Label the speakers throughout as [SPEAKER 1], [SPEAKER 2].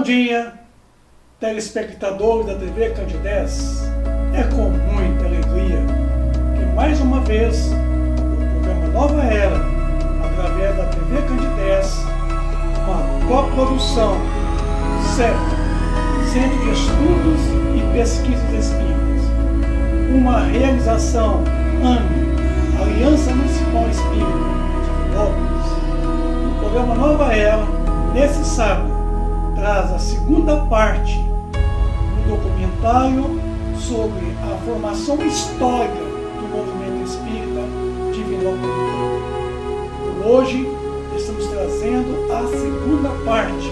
[SPEAKER 1] Bom dia, telespectadores da TV Candidez. É com muita alegria que mais uma vez o programa Nova Era, através da TV Candidez, uma coprodução Centro de Estudos e Pesquisas Espíritas, uma realização AME, Aliança Municipal Espírita de Vianópolis. O programa Nova Era, nesse sábado, traz a segunda parte do documentário sobre a formação histórica do movimento espírita de Vianópolis. Hoje estamos trazendo a segunda parte,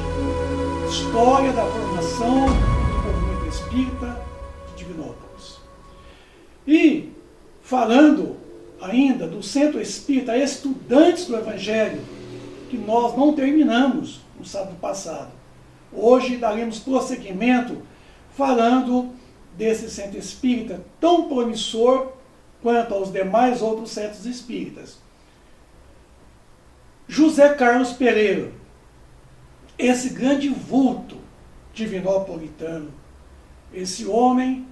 [SPEAKER 1] história da formação do movimento espírita de Divinópolis. E falando ainda do Centro Espírita Estudantes do Evangelho, que nós não terminamos no sábado passado. Hoje daremos prosseguimento falando desse centro espírita tão promissor quanto aos demais outros centros espíritas. José Carlos Pereira, esse grande vulto divinopolitano, esse homem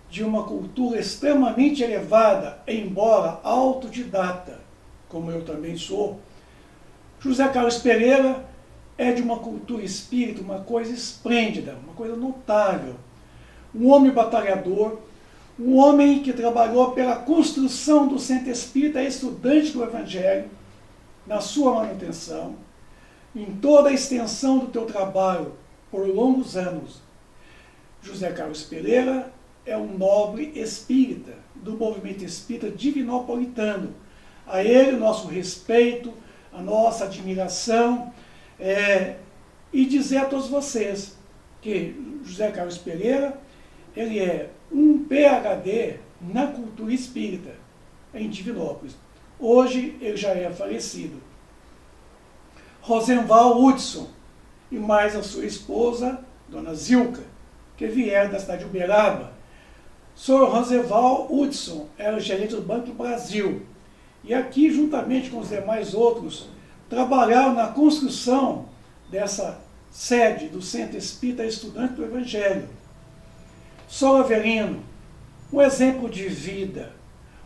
[SPEAKER 1] de uma cultura extremamente elevada, embora autodidata, como eu também sou, José Carlos Pereira é de uma cultura espírita, uma coisa esplêndida, uma coisa notável. Um homem batalhador, um homem que trabalhou pela construção do Centro Espírita Estudante do Evangelho, na sua manutenção, em toda a extensão do teu trabalho por longos anos. José Carlos Pereira é um nobre espírita do movimento espírita divinopolitano. A ele o nosso respeito, a nossa admiração, e dizer a todos vocês que José Carlos Pereira, ele é um PhD na cultura espírita em Divinópolis. Hoje ele já é falecido. Rosenval Hudson e mais a sua esposa, Dona Zilka, que vieram da cidade de Uberaba. Sr. Rosenval Hudson era o gerente do Banco do Brasil. E aqui, juntamente com os demais outros, trabalharam na construção dessa sede do Centro Espírita Estudante do Evangelho. Sr. Avelino, um exemplo de vida,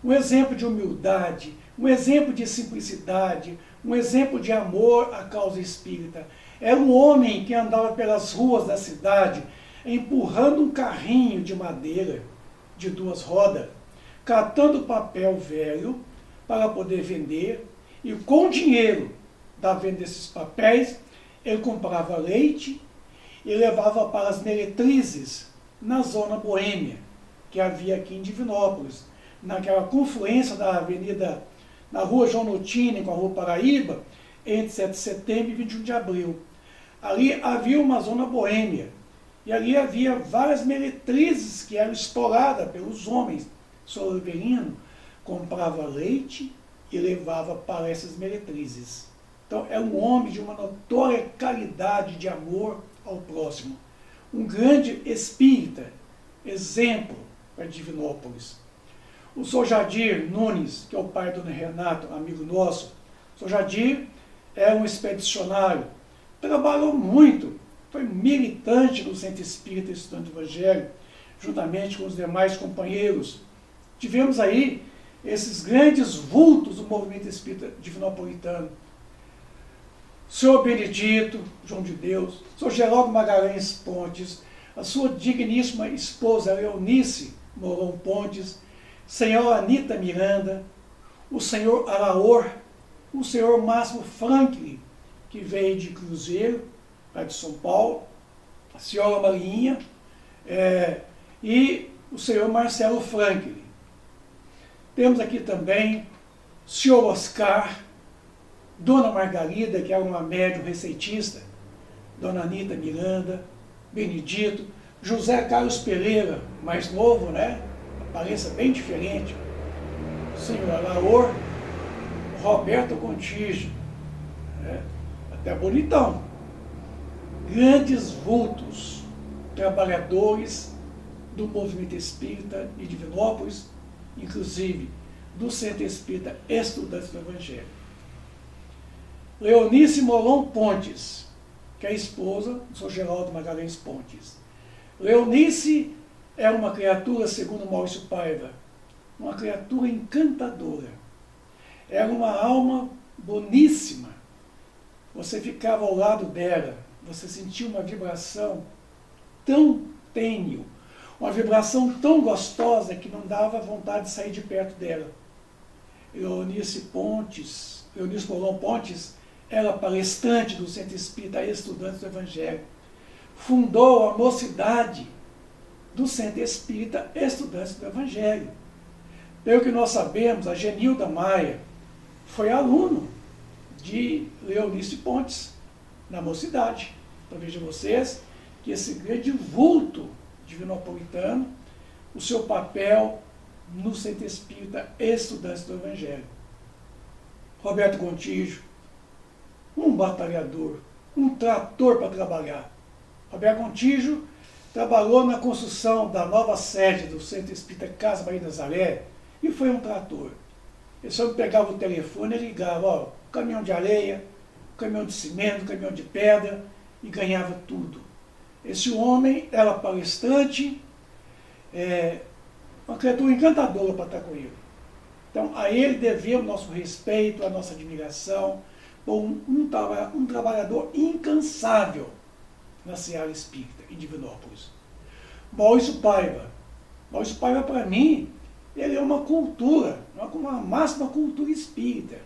[SPEAKER 1] um exemplo de humildade, um exemplo de simplicidade, um exemplo de amor à causa espírita. Era um homem que andava pelas ruas da cidade empurrando um carrinho de madeira de 2 rodas, catando papel velho para poder vender, e com dinheiro da venda desses papéis, ele comprava leite e levava para as meretrizes na zona boêmia, que havia aqui em Divinópolis, naquela confluência da avenida, na rua João Notini com a rua Paraíba, entre 7 de setembro e 21 de abril. Ali havia uma zona boêmia, e ali havia várias meretrizes que eram exploradas pelos homens. Sr. Avelino comprava leite e levava para essas meretrizes. Então, é um homem de uma notória caridade de amor ao próximo. Um grande espírita, exemplo para Divinópolis. O Sr. Jadir Nunes, que é o pai do Renato, amigo nosso, o Sr. Jadir é um expedicionário, trabalhou muito, foi militante do Centro Espírita Estudante do Evangelho, juntamente com os demais companheiros. Tivemos aí esses grandes vultos do movimento espírita divinopolitano. Senhor Benedito, João de Deus, Senhor Geraldo Magalhães Pontes, a sua digníssima esposa Leonice Mourão Pontes, Senhora Anita Miranda, o Senhor Araor, o Senhor Márcio Franklin, que veio de Cruzeiro, lá de São Paulo, a Senhora Marinha, e o Senhor Marcelo Franklin. Temos aqui também o Senhor Oscar, Dona Margarida, que era uma médium receitista, Dona Anita Miranda, Benedito, José Carlos Pereira, mais novo, né? Aparência bem diferente, o Senhor Alaor, Roberto Contígio, né? Até bonitão. Grandes vultos, trabalhadores do movimento espírita de Divinópolis, inclusive do Centro Espírita Estudantes do Evangelho. Leonice Mourão Pontes, que é a esposa do Sr. Geraldo Magalhães Pontes. Leonice era uma criatura, segundo Maurício Paiva, uma criatura encantadora. Era uma alma boníssima. Você ficava ao lado dela, você sentia uma vibração tão tênue, uma vibração tão gostosa que não dava vontade de sair de perto dela. Leonice Colombo Pontes era palestrante do Centro Espírita Estudantes do Evangelho. Fundou a mocidade do Centro Espírita Estudantes do Evangelho. Pelo que nós sabemos, a Genilda Maia foi aluno de Leonice Pontes na mocidade. Então vejam vocês que esse grande vulto divinopolitano, o seu papel no Centro Espírita Estudantes do Evangelho. Roberto Gontijo, um batalhador, um trator para trabalhar. Roberto Gontijo trabalhou na construção da nova sede do Centro Espírita Casa Maria Nazaré e foi um trator. Ele só pegava o telefone e ligava, ó, caminhão de areia, caminhão de cimento, caminhão de pedra, e ganhava tudo. Esse homem era palestrante, uma criatura encantadora para estar com ele. Então, a ele devemos nosso respeito, a nossa admiração, por um trabalhador incansável na seara espírita, em Divinópolis. Maurício Paiva. Maurício Paiva, para mim, ele é uma cultura, uma máxima cultura espírita.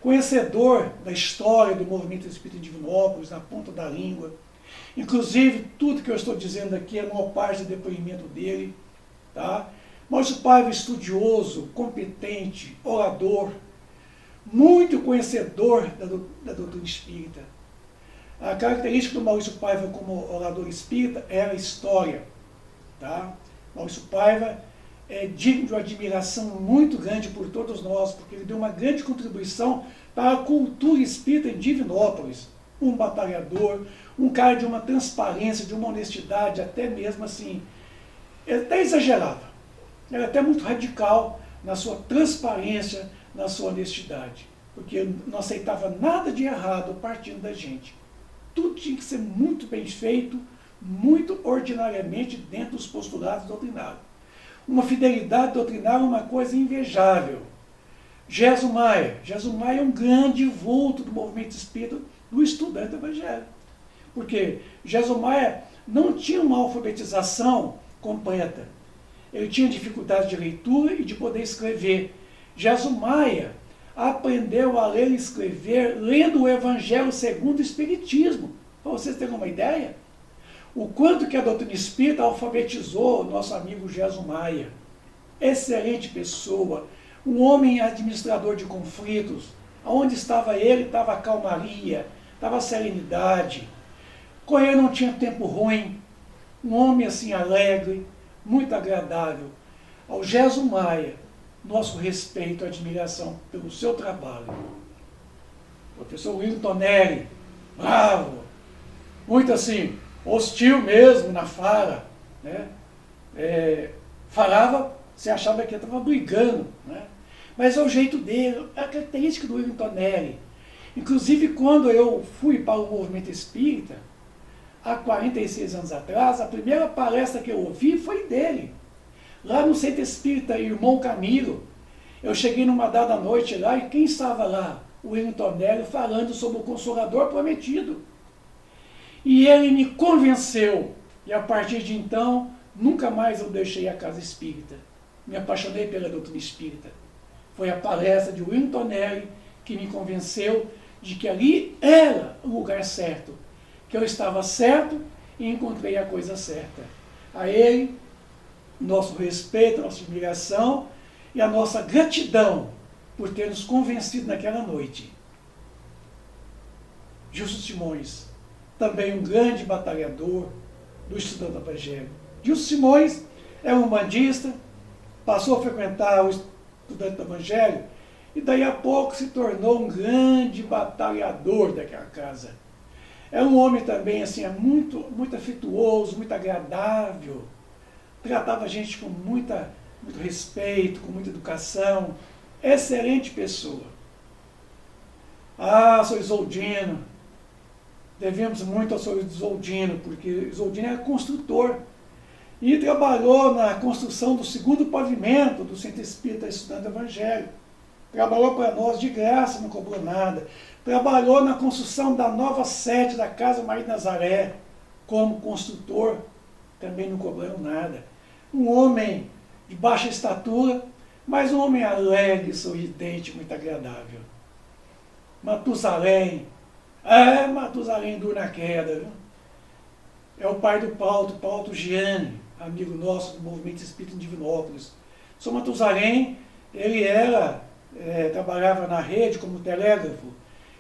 [SPEAKER 1] Conhecedor da história do movimento espírita em Divinópolis, na ponta da língua. Inclusive, tudo que eu estou dizendo aqui é uma parte do depoimento dele. Tá? Maurício Paiva, estudioso, competente, orador, muito conhecedor da doutrina espírita. A característica do Maurício Paiva como orador espírita era a história. Tá? Maurício Paiva é digno de uma admiração muito grande por todos nós, porque ele deu uma grande contribuição para a cultura espírita em Divinópolis. Um batalhador, um cara de uma transparência, de uma honestidade, até mesmo assim, ele até exagerava. Era até muito radical na sua transparência, na sua honestidade, porque não aceitava nada de errado partindo da gente. Tudo tinha que ser muito bem feito, muito ordinariamente dentro dos postulados doutrinários. Uma fidelidade doutrinária é uma coisa invejável. Gesso Maia é um grande vulto do movimento espírita do estudante do Evangelho. Porque Gesso Maia não tinha uma alfabetização completa. Ele tinha dificuldade de leitura e de poder escrever. Gesso Maia aprendeu a ler e escrever lendo o Evangelho segundo o Espiritismo. Para vocês terem uma ideia, o quanto que a doutrina espírita alfabetizou nosso amigo Gesso Maia. Excelente pessoa, um homem administrador de conflitos. Onde estava ele, estava a calmaria, estava a serenidade. Com ele não tinha tempo ruim, um homem assim alegre, muito agradável. Ao Gesso Maia, nosso respeito e admiração pelo seu trabalho. Professor Willington Neri, bravo, muito assim, hostil mesmo na fala, né? Falava, você achava que ele estava brigando, né? Mas é o jeito dele, é a característica do Willington Neri. Inclusive, quando eu fui para o movimento espírita, há 46 anos atrás, a primeira palestra que eu ouvi foi dele. Lá no Centro Espírita Irmão Camilo, eu cheguei numa dada noite lá e quem estava lá? O Willington Neri falando sobre o Consolador Prometido. E ele me convenceu, e a partir de então, nunca mais eu deixei a casa espírita. Me apaixonei pela doutrina espírita. Foi a palestra de Willington Neri que me convenceu de que ali era o lugar certo, que eu estava certo e encontrei a coisa certa. A ele, nosso respeito, nossa admiração e a nossa gratidão por ter nos convencido naquela noite. Gilson Simões, também um grande batalhador do estudante do Evangelho. Gilson Simões é um bandista, passou a frequentar o estudante do Evangelho e daí a pouco se tornou um grande batalhador daquela casa. É um homem também assim, muito afetuoso, muito agradável, tratava a gente com muito respeito, com muita educação, excelente pessoa. Ah, seu Isoldino, Devemos muito ao senhor Isoldino, porque Isoldino era construtor e trabalhou na construção do segundo pavimento do Centro Espírita Estudando Evangelho. Trabalhou para nós de graça, não cobrou nada. Trabalhou na construção da nova sede da Casa Maria de Nazaré, como construtor, também não cobrou nada. Um homem de baixa estatura, mas um homem alegre, sorridente, muito agradável. Matusalém. Matusalém duro na queda. Viu? É o pai do Paulo Gianni, amigo nosso do Movimento Espírita em Divinópolis. São Matusalém, ele trabalhava na rede como telégrafo,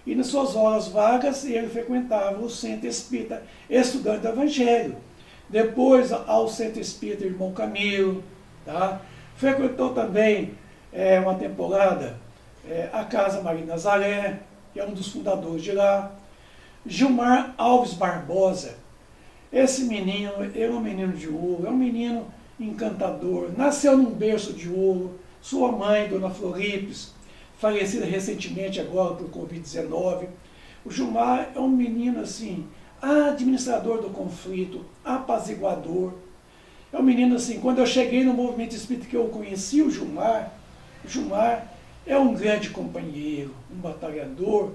[SPEAKER 1] e nas suas horas vagas ele frequentava o Centro Espírita Estudando o Evangelho. Depois ao Centro Espírita Irmão Camilo, tá? Frequentou também uma temporada a Casa Maria de Nazaré, que é um dos fundadores de lá. Gilmar Alves Barbosa, esse menino é um menino de ouro, é um menino encantador, nasceu num berço de ouro. Sua mãe, Dona Floripes, falecida recentemente agora por Covid-19. O Gilmar é um menino assim, administrador do conflito, apaziguador. É um menino assim, quando eu cheguei no movimento espírita que eu conheci o Gilmar é um grande companheiro, um batalhador,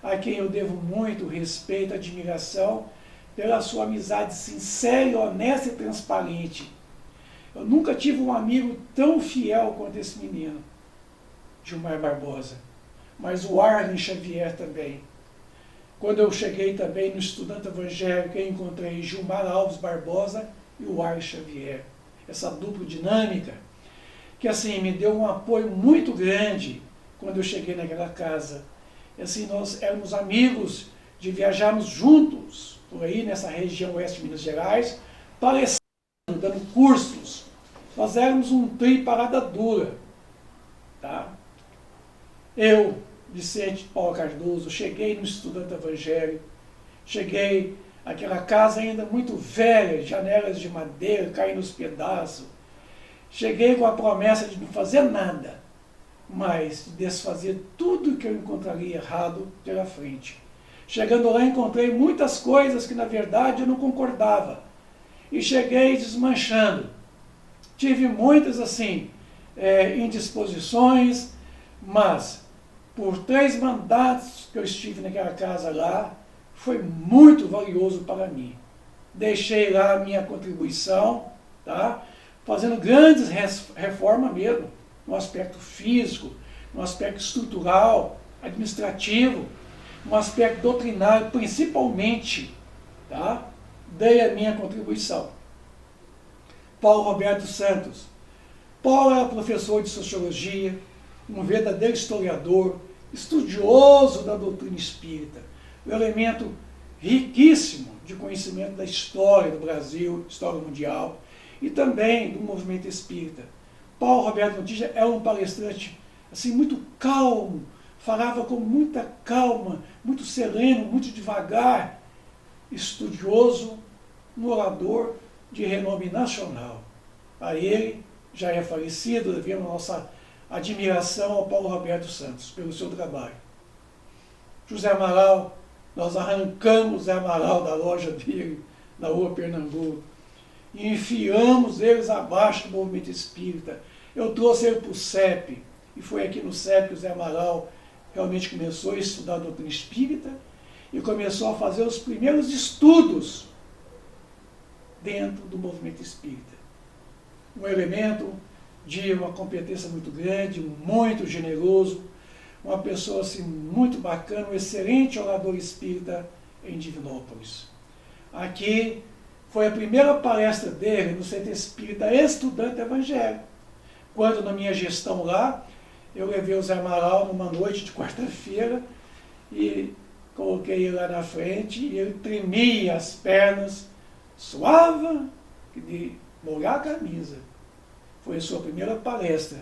[SPEAKER 1] a quem eu devo muito respeito, admiração, pela sua amizade sincera, honesta e transparente. Eu nunca tive um amigo tão fiel quanto esse menino, Gilmar Barbosa. Mas o Arlen Xavier também. Quando eu cheguei também no Estudante Evangélico, eu encontrei Gilmar Alves Barbosa e o Arlen Xavier. Essa dupla dinâmica, que assim, me deu um apoio muito grande quando eu cheguei naquela casa. E assim, nós éramos amigos de viajarmos juntos, por aí nessa região oeste de Minas Gerais, palestrando, dando cursos. Nós éramos um trio parada dura. Tá? Eu, Vicente Paulo Cardoso, cheguei no Estudante Evangélico, cheguei àquela casa ainda muito velha, janelas de madeira caindo nos pedaços. Cheguei com a promessa de não fazer nada, mas de desfazer tudo que eu encontraria errado pela frente. Chegando lá, encontrei muitas coisas que, na verdade, eu não concordava. E cheguei desmanchando. Tive muitas, assim, indisposições, mas por 3 mandatos que eu estive naquela casa lá, foi muito valioso para mim. Deixei lá a minha contribuição, tá? Fazendo grandes reformas mesmo, no aspecto físico, no aspecto estrutural, administrativo, no aspecto doutrinário, principalmente, tá? Dei a minha contribuição. Paulo Roberto Santos. Paulo era professor de Sociologia, um verdadeiro historiador, estudioso da doutrina espírita, um elemento riquíssimo de conhecimento da história do Brasil, história mundial, e também do movimento espírita. Paulo Roberto Montija era um palestrante assim, muito calmo, falava com muita calma, muito sereno, muito devagar, estudioso, um orador de renome nacional. A ele, já é falecido, devemos nossa admiração ao Paulo Roberto Santos pelo seu trabalho. José Amaral, nós arrancamos José Amaral da loja dele, na rua Pernambuco, e enfiamos eles abaixo do movimento espírita. Eu trouxe ele para o CEP, e foi aqui no CEP que o Zé Amaral realmente começou a estudar a doutrina espírita e começou a fazer os primeiros estudos dentro do movimento espírita. Um elemento de uma competência muito grande, muito generoso, uma pessoa assim, muito bacana, um excelente orador espírita em Divinópolis. Aqui foi a primeira palestra dele no Centro Espírita Estudante Evangélico. Quando na minha gestão lá, eu levei o Zé Amaral numa noite de quarta-feira e coloquei ele lá na frente e ele tremia as pernas, suava de molhar a camisa. Foi a sua primeira palestra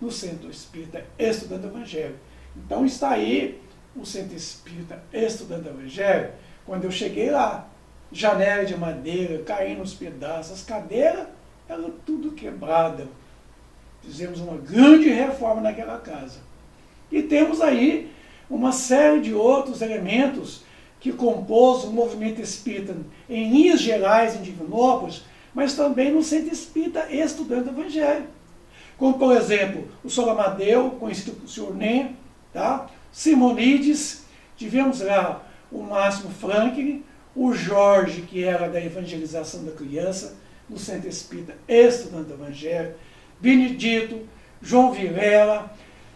[SPEAKER 1] no Centro Espírita Estudando Evangelho. Então está aí o Centro Espírita Estudando Evangelho. Quando eu cheguei lá, janela de madeira, caindo nos pedaços, as cadeiras eram tudo quebradas. Fizemos uma grande reforma naquela casa. E temos aí uma série de outros elementos que compôs o movimento espírita em linhas gerais em Divinópolis, mas também no Centro Espírita estudando o Evangelho. Como, por exemplo, o Sr. Amadeu, conhecido como Sr. Nen, tá? Simonides, tivemos lá o Máximo Franklin, o Jorge, que era da evangelização da criança, no Centro Espírita estudando o Evangelho, Benedito, João Vilela,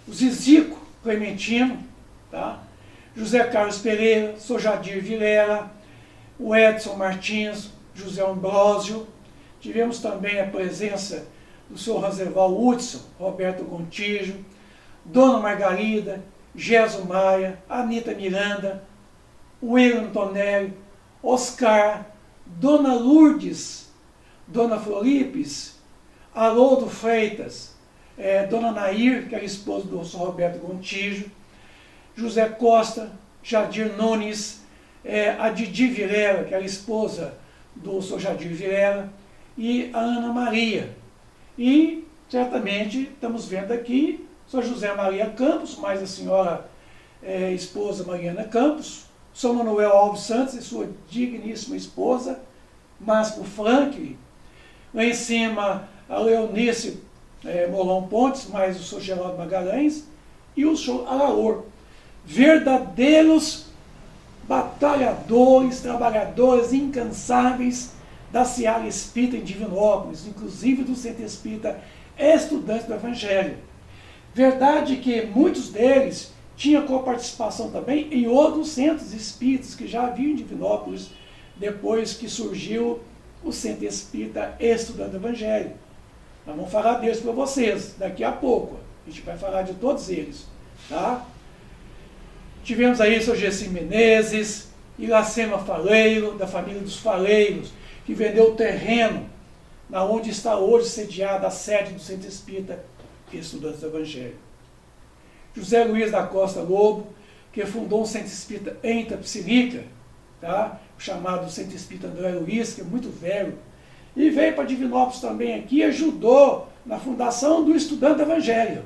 [SPEAKER 1] o Zizico Clementino, tá? José Carlos Pereira, Sr. Jadir Vilela, o Edson Martins, José Ambrósio. Tivemos também a presença do Sr. Roosevelt Hudson, Roberto Gontijo, Dona Margarida, Geso Maia, Anita Miranda, William Tonelli, Oscar, Dona Lourdes, Dona Floripes, Haroldo Freitas, Dona Nair, que era esposa do Sr. Roberto Gontijo, José Costa, Jadir Nunes, a Didi Vilela, que era esposa do Sr. Jadir Vilela, e a Ana Maria. E, certamente, estamos vendo aqui Sr. José Maria Campos, mais a senhora esposa Mariana Campos, Sr. Manuel Alves Santos e sua digníssima esposa, Márcio Franklin. Lá em cima, a Leonice Molon Pontes, mais o Sr. Geraldo Magalhães e o Sr. Alaor. Verdadeiros batalhadores, trabalhadores incansáveis da Seara Espírita em Divinópolis, inclusive do Centro Espírita Estudantes do Evangelho. Verdade que muitos deles tinham coparticipação também em outros centros espíritas que já haviam em Divinópolis, depois que surgiu o Centro Espírita Estudando o Evangelho. Nós vamos falar deles para vocês daqui a pouco. A gente vai falar de todos eles. Tá? Tivemos aí o Sr. Gessim Menezes, Iracema Faleiro, da família dos Faleiros, que vendeu o terreno na onde está hoje sediada a sede do Centro Espírita Estudantes do Evangelho. José Luiz da Costa Lobo, que fundou um Centro Espírita em Itapecerica, tá? O chamado Centro Espírita André Luiz, que é muito velho, e veio para Divinópolis também aqui e ajudou na fundação do Estudante do Evangelho.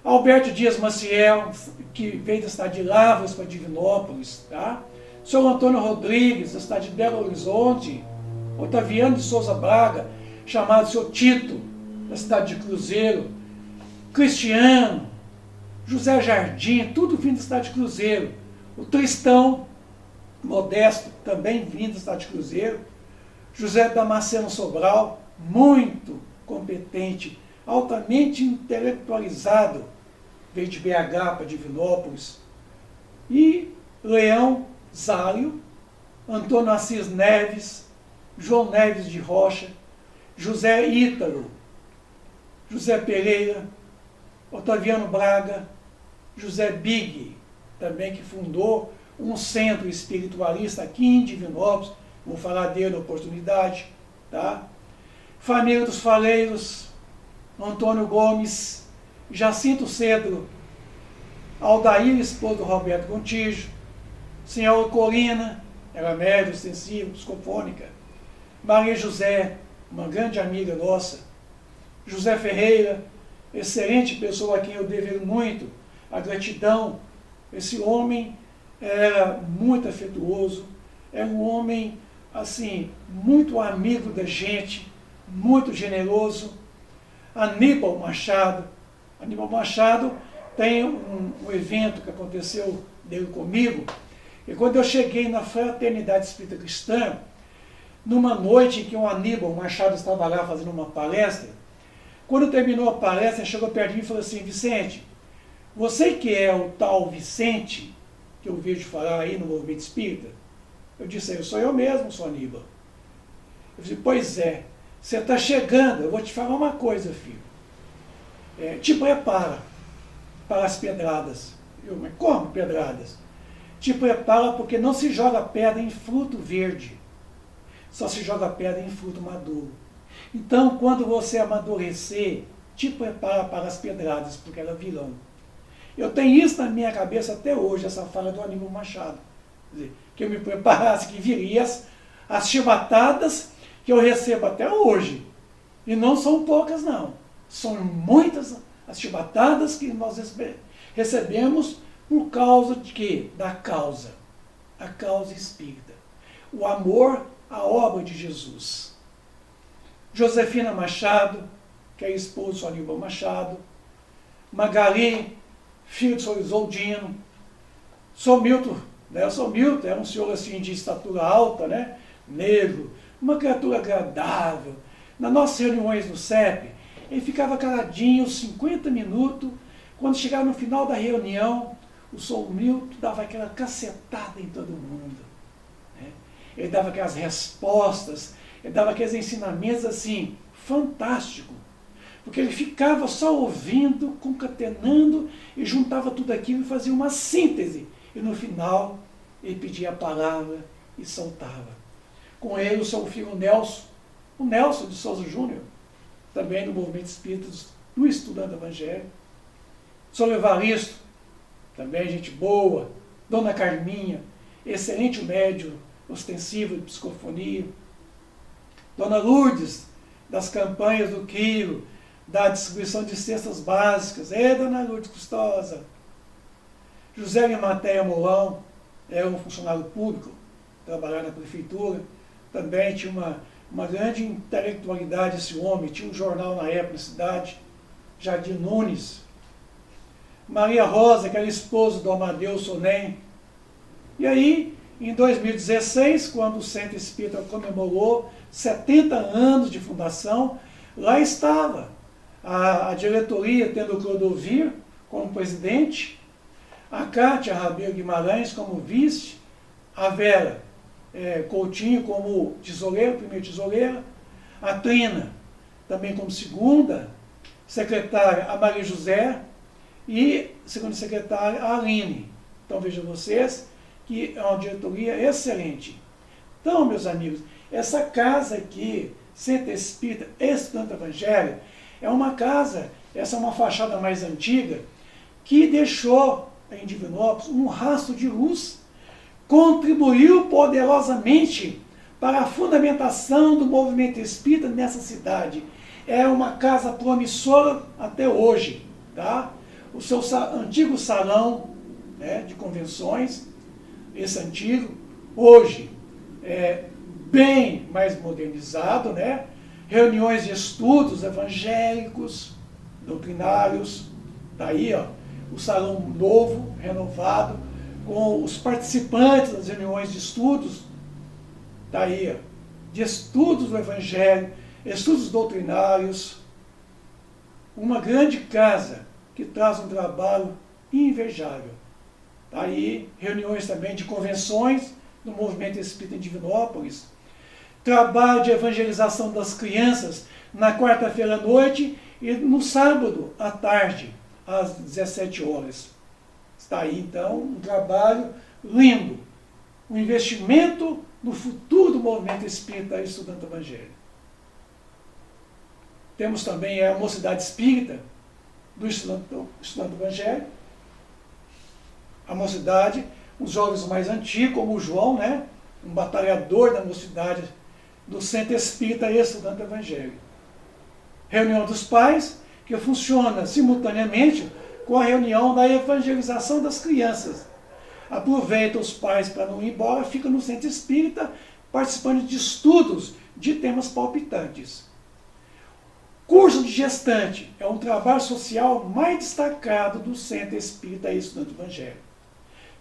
[SPEAKER 1] Alberto Dias Maciel, que veio da cidade de Lavras para Divinópolis, tá? Sr. Antônio Rodrigues, da cidade de Belo Horizonte, Otaviano de Souza Braga, chamado Sr. Tito, da cidade de Cruzeiro, Cristiano, José Jardim, tudo vindo da cidade de Cruzeiro, o Tristão Modesto, também vindo da cidade de Cruzeiro, José Damasceno Sobral, muito competente, altamente intelectualizado, veio de BH para Divinópolis, e Leão Zálio, Antônio Assis Neves, João Neves de Rocha, José Ítalo, José Pereira, Otaviano Braga, José Big, também que fundou um centro espiritualista aqui em Divinópolis, vou falar dele na oportunidade, tá? Família dos Faleiros, Antônio Gomes, Jacinto Cedro, Aldair, esposo do Roberto Gontijo, Senhora Corina, era médio, extensivo, psicofônica, Maria José, uma grande amiga nossa, José Ferreira, excelente pessoa a quem eu devo muito a gratidão. Esse homem era muito afetuoso, era um homem, assim, muito amigo da gente, muito generoso. Aníbal Machado. Aníbal Machado tem um evento que aconteceu dele comigo, e quando eu cheguei na Fraternidade Espírita Cristã, numa noite em que o Aníbal Machado estava lá fazendo uma palestra, quando terminou a palestra, ele chegou perto de mim e falou assim: Vicente, você que é o tal Vicente, que eu vejo falar aí no movimento espírita? Eu disse: eu sou eu mesmo, sou Aníbal. Eu disse: pois é, você está chegando, eu vou te falar uma coisa, filho. Te prepara para as pedradas. Eu: mas como pedradas? Te prepara, porque não se joga pedra em fruto verde, só se joga pedra em fruto maduro. Então, quando você amadurecer, te prepara para as pedradas, porque elas virão. Eu tenho isso na minha cabeça até hoje, essa fala do Aníbal Machado. Quer dizer, que eu me preparasse, que viria as chibatadas que eu recebo até hoje. E não são poucas, não. São muitas as chibatadas que nós recebemos por causa de quê? Da causa. a causa espírita, o amor à obra de Jesus. Josefina Machado, que é esposa de São Aníbal Machado, Magali, filho de São Isoldino, São Milton, né? São Milton era um senhor assim de estatura alta, né? Negro, uma criatura agradável. Nas nossas reuniões no CEP, ele ficava caladinho 50 minutos. Quando chegava no final da reunião, o São Milton dava aquela cacetada em todo mundo, né? Ele dava aquelas respostas, ele dava aqueles ensinamentos assim, fantásticos. Porque ele ficava só ouvindo, concatenando e juntava tudo aquilo e fazia uma síntese. E no final ele pedia a palavra e soltava. Com ele o seu filho Nelson, o Nelson de Souza Júnior, também do movimento espírita do Estudando Evangelho. São Evaristo, também gente boa. Dona Carminha, excelente médium ostensivo de psicofonia. Dona Lourdes, das campanhas do Quiro, da distribuição de cestas básicas. Dona Lourdes Custosa. José Limateia Mourão, era um funcionário público, trabalhava na prefeitura. Também tinha uma grande intelectualidade esse homem. Tinha um jornal na época na cidade, Jardim Nunes. Maria Rosa, que era esposa do Amadeu Sonem. E aí, em 2016, quando o Centro Espírita comemorou 70 anos de fundação, lá estava a diretoria, tendo o Clodovir como presidente, a Cátia Rabelo Guimarães como vice, a Vera Coutinho como tesoureira, primeira tesoureira, a Trina também como segunda secretária, a Maria José, e segunda secretária, a Aline. Então vejam vocês que é uma diretoria excelente. Então, meus amigos, essa casa aqui, Centro Espírita Estudando Evangelho, é uma casa, essa é uma fachada mais antiga, que deixou em Divinópolis um rastro de luz, contribuiu poderosamente para a fundamentação do movimento espírita nessa cidade. É uma casa promissora até hoje, tá? O seu antigo salão, né, de convenções, esse antigo, hoje é bem mais modernizado, né? Reuniões de estudos evangélicos, doutrinários, tá aí, ó, o salão novo, renovado, com os participantes das reuniões de estudos, tá aí, ó, de estudos do Evangelho, estudos doutrinários, uma grande casa que traz um trabalho invejável. Tá aí, reuniões também de convenções do movimento espírita em Divinópolis, trabalho de evangelização das crianças na quarta-feira à noite e no sábado à tarde, às 17 horas. Está aí, então, um trabalho lindo, um investimento no futuro do movimento espírita Estudando o Evangelho. Temos também a Mocidade Espírita do Estudando o Evangelho. A mocidade, os jovens mais antigos, como o João, né, um batalhador da mocidade do Centro Espírita Estudando o Evangelho. Reunião dos pais, que funciona simultaneamente com a reunião da evangelização das crianças. Aproveita os pais para não ir embora, fica no Centro Espírita participando de estudos de temas palpitantes. Curso de gestante é um trabalho social mais destacado do Centro Espírita Estudando o Evangelho.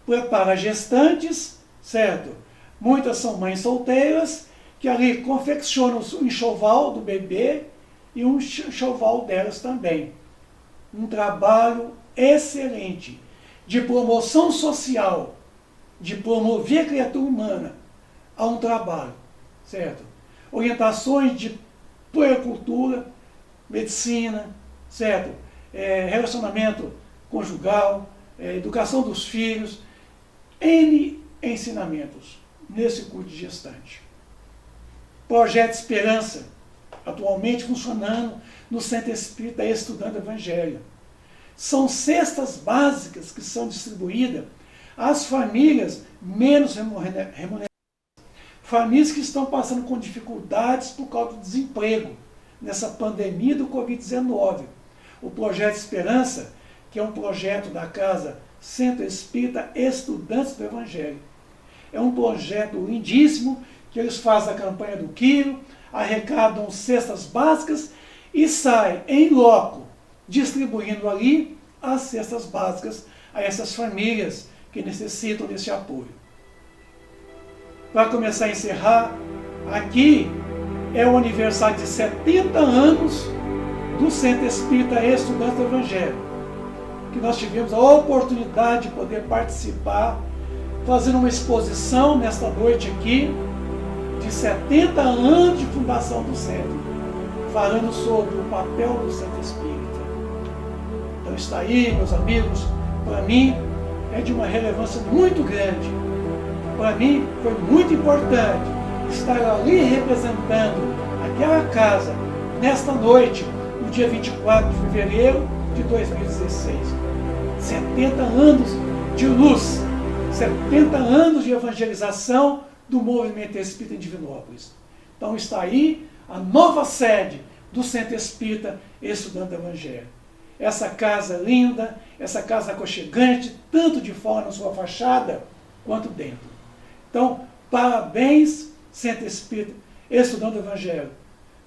[SPEAKER 1] Prepara gestantes, certo? Muitas são mães solteiras, que ali confeccionam o enxoval do bebê e um enxoval delas também. Um trabalho excelente de promoção social, de promover a criatura humana a um trabalho, certo? Orientações de puericultura, medicina, certo? Relacionamento conjugal, educação dos filhos, N ensinamentos nesse curso de gestante. Projeto Esperança, atualmente funcionando no Centro Espírita Estudando o Evangelho. São cestas básicas que são distribuídas às famílias menos remuneradas. Famílias que estão passando com dificuldades por causa do desemprego, nessa pandemia do Covid-19. O Projeto Esperança, que é um projeto da Casa Centro Espírita Estudantes do Evangelho, É um projeto lindíssimo, que eles fazem a campanha do quilo, arrecadam cestas básicas e saem em loco, distribuindo ali as cestas básicas a essas famílias que necessitam desse apoio. Para começar a encerrar, aqui é o aniversário de 70 anos do Centro Espírita Estudantes do Evangelho, que nós tivemos a oportunidade de poder participar, fazendo uma exposição nesta noite aqui, de 70 anos de fundação do centro, falando sobre o papel do Centro Espírita. Então está aí, meus amigos, para mim é de uma relevância muito grande. Para mim foi muito importante estar ali representando aquela casa nesta noite, no dia 24 de fevereiro de 2016. 70 anos de luz, 70 anos de evangelização do movimento espírita em Divinópolis. Então está aí a nova sede do Centro Espírita Estudante do Evangelho. Essa casa linda, essa casa aconchegante, tanto de fora na sua fachada, quanto dentro. Então, parabéns, Centro Espírita Estudante do Evangelho,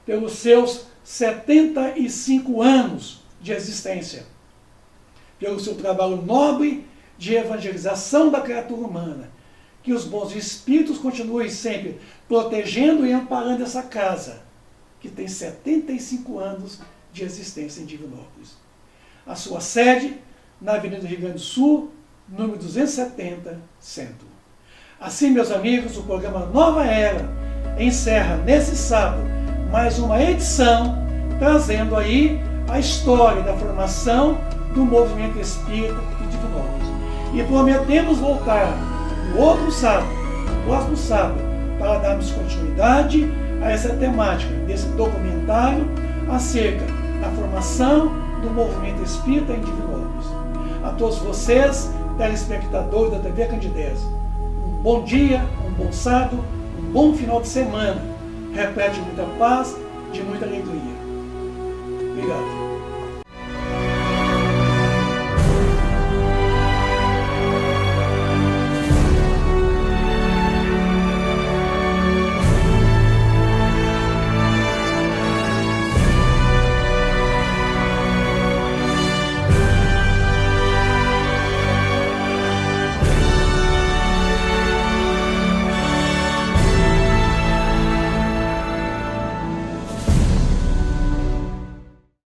[SPEAKER 1] pelos seus 75 anos de existência, pelo seu trabalho nobre de evangelização da criatura humana. Que os bons espíritos continuem sempre protegendo e amparando essa casa, que tem 75 anos de existência em Divinópolis. A sua sede, na Avenida do Rio Grande do Sul, número 270, Centro. Assim, meus amigos, o programa Nova Era encerra nesse sábado mais uma edição, trazendo aí a história da formação do movimento espírita em Divinópolis. E prometemos voltar no outro sábado, no próximo sábado, para darmos continuidade a essa temática desse documentário acerca da formação do movimento espírita em Divinópolis. A todos vocês, telespectadores da TV Candidez, um bom dia, um bom sábado, um bom final de semana, repleto de muita paz, de muita alegria. Obrigado.